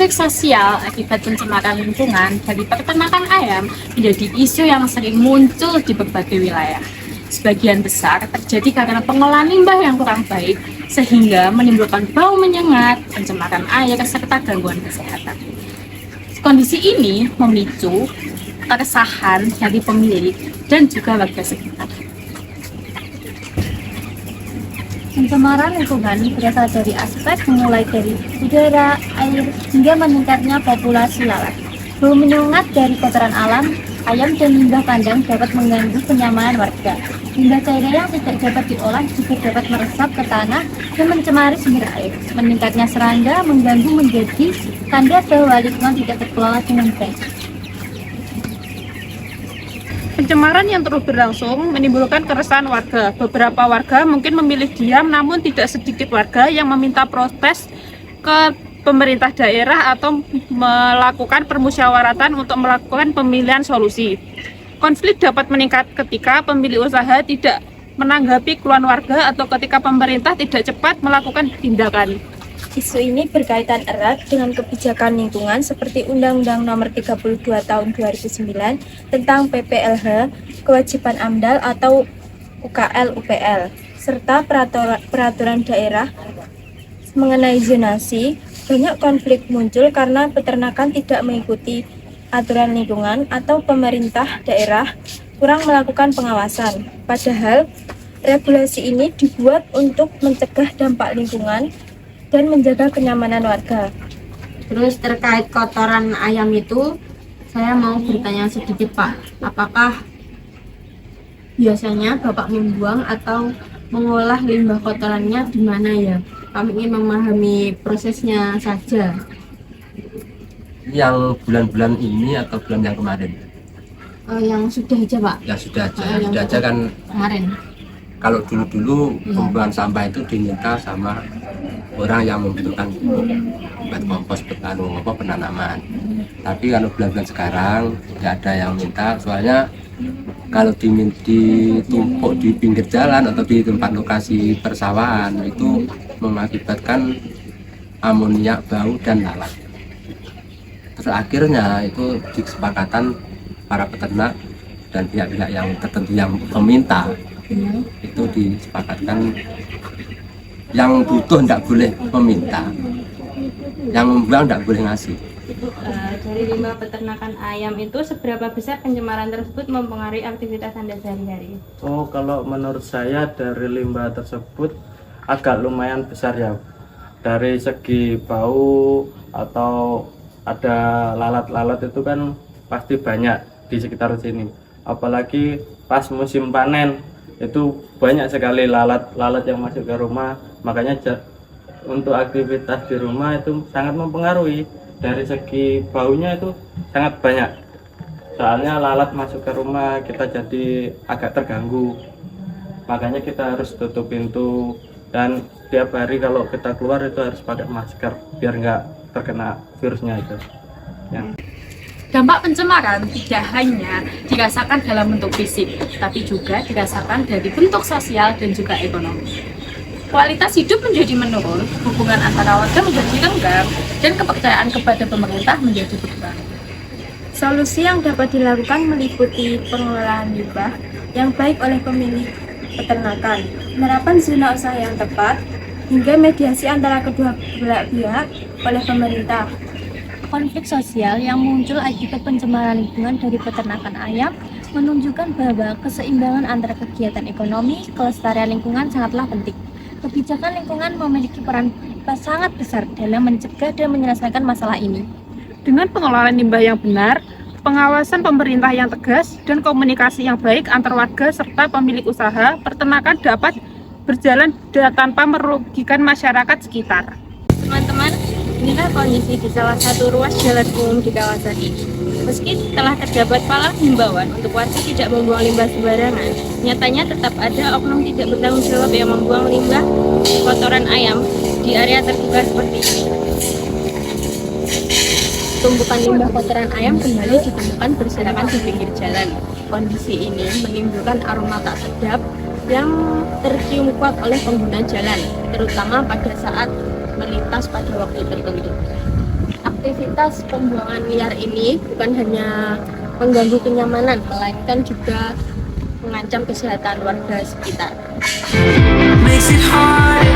Konflik sosial akibat pencemaran lingkungan dari peternakan ayam menjadi isu yang sering muncul di berbagai wilayah. Sebagian besar terjadi karena pengolahan limbah yang kurang baik, sehingga menimbulkan bau menyengat, pencemaran air, serta gangguan kesehatan. Kondisi ini memicu keresahan dari pemilik dan juga warga sekitar. Pencemaran lingkungan berasal dari aspek mulai dari udara, air, hingga meningkatnya populasi lalat. Bau menyengat dari kotoran alam, ayam dan limbah kandang dapat mengganggu kenyamanan warga. Limbah cair yang tidak dapat diolah juga dapat meresap ke tanah dan mencemari sumber air. Meningkatnya serangga mengganggu menjadi tanda bahwa lingkungan tidak terkelola dengan baik. Pencemaran yang terus berlangsung menimbulkan keresahan warga. Beberapa warga mungkin memilih diam, namun tidak sedikit warga yang meminta protes ke pemerintah daerah atau melakukan permusyawaratan untuk melakukan pemilihan solusi. Konflik dapat meningkat ketika pemilik usaha tidak menanggapi keluhan warga atau ketika pemerintah tidak cepat melakukan tindakan. Isu ini berkaitan erat dengan kebijakan lingkungan seperti Undang-Undang Nomor 32 Tahun 2009 tentang PPLH, Kewajiban AMDAL atau UKL-UPL, serta peraturan daerah mengenai zonasi. Banyak konflik muncul karena peternakan tidak mengikuti aturan lingkungan atau pemerintah daerah kurang melakukan pengawasan. Padahal, regulasi ini dibuat untuk mencegah dampak lingkungan dan menjaga kenyamanan warga. Terus terkait kotoran ayam itu, saya mau bertanya sedikit Pak, apakah biasanya Bapak membuang atau mengolah limbah kotorannya di mana ya? Kami ingin memahami prosesnya saja. Yang bulan-bulan ini atau bulan yang kemarin? Yang sudah aja Pak. Ya sudah aja, yang sudah aja kan. Kemarin. Kalau dulu-dulu pembuangan sampah itu diminta sama orang yang membutuhkan buat kompos penanaman. Tapi kalau bulan-bulan sekarang tidak ada yang minta, soalnya kalau ditumpuk di pinggir jalan atau di tempat lokasi persawahan itu mengakibatkan amonia, bau dan lalat. Terus akhirnya itu kesepakatan para peternak dan pihak-pihak yang tertentu yang meminta itu disepakatkan yang butuh tidak boleh meminta, yang membuang tidak boleh ngasih. Dari limbah peternakan ayam itu seberapa besar pencemaran tersebut mempengaruhi aktivitas Anda sehari-hari? Oh, kalau menurut saya dari limbah tersebut agak lumayan besar ya. Dari segi bau atau ada lalat-lalat itu kan pasti banyak di sekitar sini. Apalagi pas musim panen itu banyak sekali lalat-lalat yang masuk ke rumah. Makanya untuk aktivitas di rumah itu sangat mempengaruhi. Dari segi baunya itu sangat banyak, soalnya lalat masuk ke rumah kita jadi agak terganggu, makanya kita harus tutup pintu dan setiap hari kalau kita keluar itu harus pakai masker biar nggak terkena virusnya itu ya. Dampak pencemaran tidak hanya dirasakan dalam bentuk fisik, tapi juga dirasakan dari bentuk sosial dan juga ekonomi. Kualitas hidup menjadi menurun, hubungan antara warga menjadi renggang, dan kepercayaan kepada pemerintah menjadi berkurang. Solusi yang dapat dilakukan meliputi pengelolaan limbah yang baik oleh pemilik peternakan, penerapan zona usaha yang tepat, hingga mediasi antara kedua belah pihak oleh pemerintah. Konflik sosial yang muncul akibat pencemaran lingkungan dari peternakan ayam menunjukkan bahwa keseimbangan antara kegiatan ekonomi, kelestarian lingkungan sangatlah penting. Kebijakan lingkungan memiliki peran sangat besar dalam mencegah dan menyelesaikan masalah ini. Dengan pengelolaan limbah yang benar, pengawasan pemerintah yang tegas, dan komunikasi yang baik antar warga serta pemilik usaha, peternakan dapat berjalan tanpa merugikan masyarakat sekitar. Teman-teman, inilah kondisi di salah satu ruas jalan umum di kawasan ini. Meski telah terdapat pala himbauan untuk warga tidak membuang limbah sembarangan, nyatanya tetap ada oknum tidak bertanggung jawab yang membuang limbah kotoran ayam di area terbuka seperti ini. Tumpukan limbah kotoran ayam kembali ditemukan berserakan di pinggir jalan. Kondisi ini menimbulkan aroma tak sedap yang tercium kuat oleh pengguna jalan, terutama pada saat melintas pada waktu tertentu. Aktivitas pembuangan liar ini bukan hanya mengganggu kenyamanan, melainkan juga mengancam kesehatan warga sekitar. Makes it hard